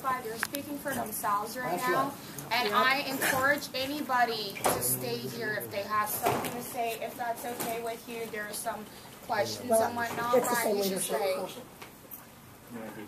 clarify, they're speaking for themselves right now. And I encourage anybody to stay here if they have something to say. If that's okay with you, there are some questions and whatnot. Brian, you should stay.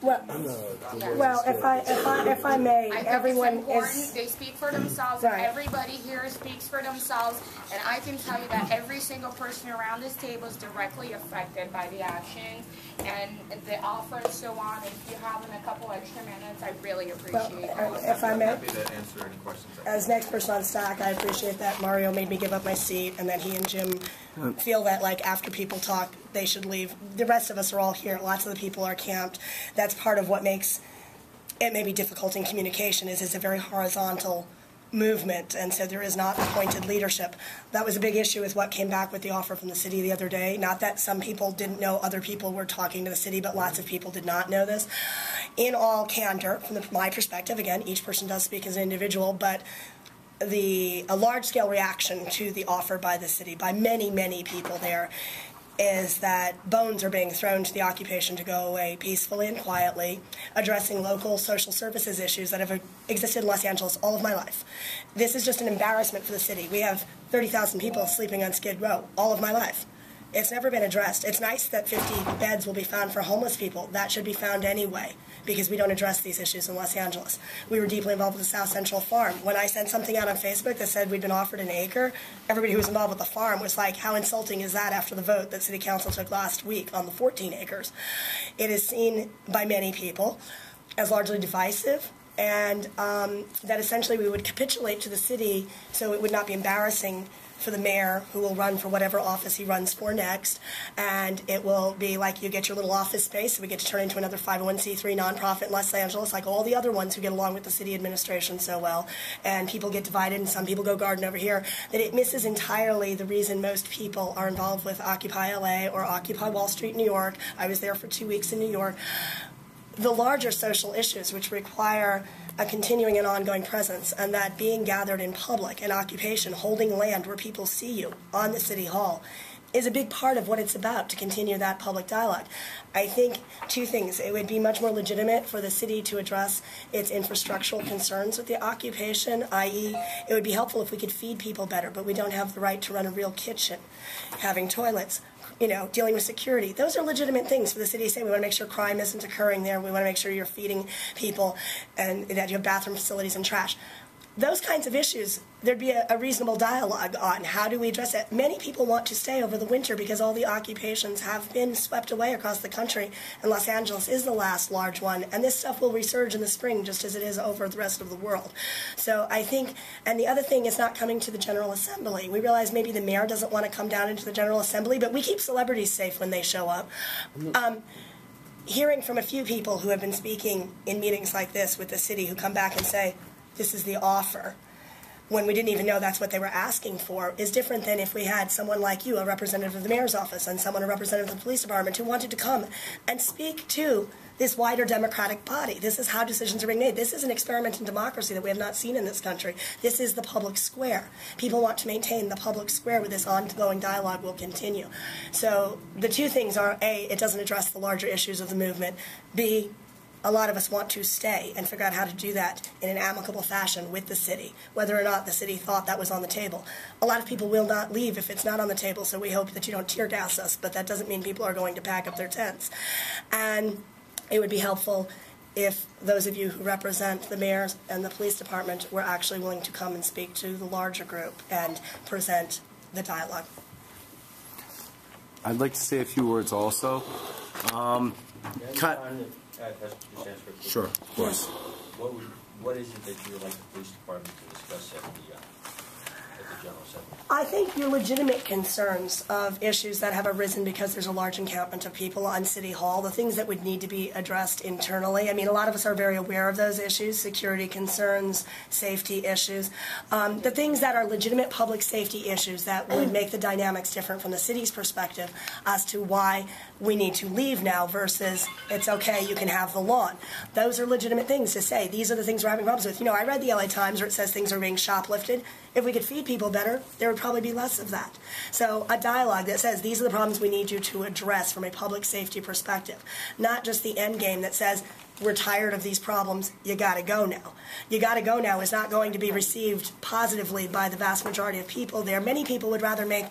Well, if I may, everyone is. They speak for themselves. Right. Everybody here speaks for themselves, and I can tell you that every single person around this table is directly affected by the actions and the offer and so on. If you have a couple extra minutes, I really appreciate it. If I may, happy to answer any questions. as next person on stack, I appreciate that Mario made me give up my seat, and that he and Jim feel that, like, after people talk, they should leave. The rest of us are all here. Lots of the people are camped. That's part of what makes it maybe difficult in communication, is it's a very horizontal movement, and so there is not appointed leadership. That was a big issue with what came back with the offer from the city the other day. Not that some people didn't know other people were talking to the city, but lots of people did not know this. In all candor, from my perspective, again, each person does speak as an individual, but a large-scale reaction to the offer by the city, by many, many people there, is that bones are being thrown to the occupation to go away peacefully and quietly, addressing local social services issues that have existed in Los Angeles all of my life. This is just an embarrassment for the city. We have 30,000 people sleeping on Skid Row all of my life. It's never been addressed. It's nice that 50 beds will be found for homeless people. That should be found anyway, because we don't address these issues in Los Angeles. We were deeply involved with the South Central Farm. When I sent something out on Facebook that said we'd been offered an acre, everybody who was involved with the farm was like, how insulting is that after the vote that City Council took last week on the 14 acres? It is seen by many people as largely divisive, and that essentially we would capitulate to the city so it would not be embarrassing for the mayor, who will run for whatever office he runs for next, and it will be like you get your little office space, so we get to turn into another 501c3 nonprofit in Los Angeles, like all the other ones who get along with the city administration so well, and people get divided, and some people go garden over here, that it misses entirely the reason most people are involved with Occupy LA or Occupy Wall Street, New York. I was there for 2 weeks in New York. The larger social issues which require a continuing and ongoing presence, and that being gathered in public, in occupation, holding land where people see you on the City Hall, is a big part of what it's about, to continue that public dialogue. I think two things. It would be much more legitimate for the city to address its infrastructural concerns with the occupation, i.e., it would be helpful if we could feed people better, but we don't have the right to run a real kitchen, having toilets, dealing with security. Those are legitimate things for the city to say. We want to make sure crime isn't occurring there. We want to make sure you're feeding people and that you have bathroom facilities and trash. Those kinds of issues, there'd be a reasonable dialogue on how do we address it. Many people want to stay over the winter because all the occupations have been swept away across the country, and Los Angeles is the last large one, and this stuff will resurge in the spring just as it is over the rest of the world. So I think, and the other thing is not coming to the General Assembly. We realize maybe the mayor doesn't want to come down into the General Assembly, but we keep celebrities safe when they show up. Hearing from a few people who have been speaking in meetings like this with the city who come back and say, this is the offer, when we didn't even know that's what they were asking for, is different than if we had someone like you, a representative of the mayor's office, and someone, a representative of the police department, who wanted to come and speak to this wider democratic body. This is how decisions are being made. This is an experiment in democracy that we have not seen in this country. This is the public square. People want to maintain the public square where this ongoing dialogue will continue. So the two things are, A, it doesn't address the larger issues of the movement. B, a lot of us want to stay and figure out how to do that in an amicable fashion with the city, whether or not the city thought that was on the table. A lot of people will not leave if it's not on the table, so we hope that you don't tear gas us, but that doesn't mean people are going to pack up their tents. And it would be helpful if those of you who represent the mayor and the police department were actually willing to come and speak to the larger group and present the dialogue. I'd like to say a few words also. Sure, of course. What is it that you would like the police department to discuss at the General Assembly? I think your legitimate concerns of issues that have arisen because there's a large encampment of people on City Hall, the things that would need to be addressed internally. I mean, a lot of us are very aware of those issues, security concerns, safety issues. The things that are legitimate public safety issues that would make the dynamics different from the city's perspective as to why we need to leave now versus it's okay, you can have the lawn. Those are legitimate things to say. These are the things we're having problems with. I read the LA Times where it says things are being shoplifted. If we could feed people better, there would probably be less of that. So a dialogue that says, these are the problems we need you to address from a public safety perspective, not just the end game that says, we're tired of these problems, you got to go now. You got to go now is not going to be received positively by the vast majority of people there. Many people would rather make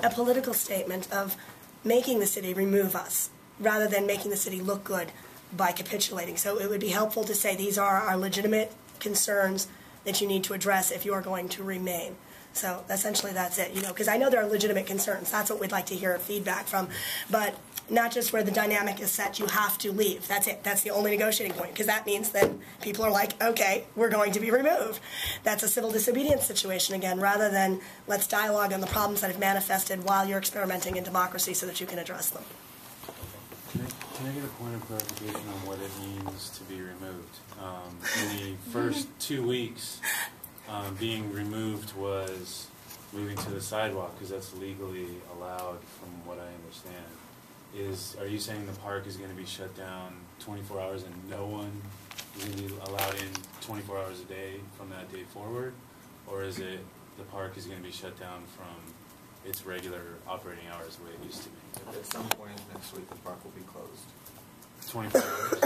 a political statement of making the city remove us rather than making the city look good by capitulating. So it would be helpful to say these are our legitimate concerns that you need to address if you are going to remain. So essentially that's it, because I know there are legitimate concerns. That's what we'd like to hear feedback from. But not just where the dynamic is set, you have to leave. That's it. That's the only negotiating point, because that means then people are like, okay, we're going to be removed. That's a civil disobedience situation again, rather than let's dialogue on the problems that have manifested while you're experimenting in democracy so that you can address them. Can I get a point of clarification on what it means to be removed? In the first 2 weeks, being removed was moving to the sidewalk, because that's legally allowed from what I understand. Are you saying the park is going to be shut down 24 hours and no one is going to be allowed in 24 hours a day from that day forward? Or is it the park is going to be shut down from its regular operating hours the way it used to be? At some point next week, the park will be closed. 24 hours?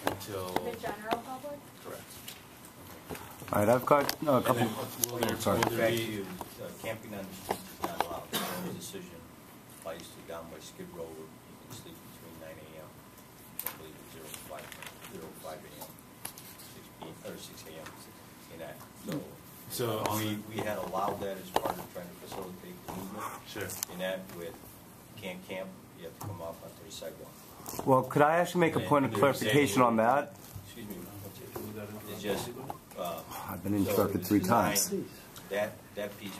Until... The general public? Correct. All right, I've got a couple. Sorry. In fact, camping on the streets is not allowed. There's no decision. I used to go down by Skid Row, where you can sleep between 9 a.m. I believe it's 05 a.m. 6 a.m. in that. So we had allowed that as part of trying to facilitate the movement. Sure. In that, with can't camp, you have to come off onto the sidewalk. Well, could I actually make a point of clarification on that? Excuse me. It's just. I've been interrupted 3 times. That piece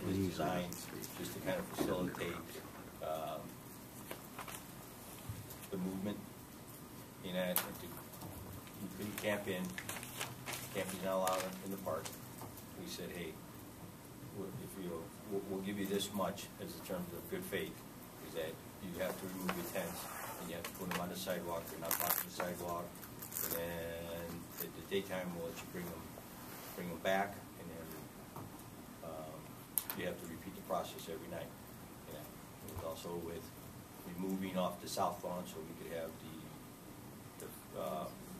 was designed just to kind of facilitate the movement. In that, you couldn't camp in. Camping's not allowed in the park. We said, hey, we'll give you this much as in terms of good faith, is that you have to remove your tents and you have to put them on the sidewalk. They're not blocking the sidewalk. And then at the daytime, we'll let you bring them back, and then you have to repeat the process every night. It was also with removing off the south lawn so we could have the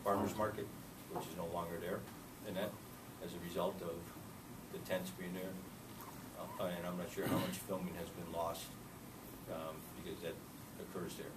farmers market, which is no longer there, and that as a result of the tents being there. And I'm not sure how much filming has been lost because that occurs there.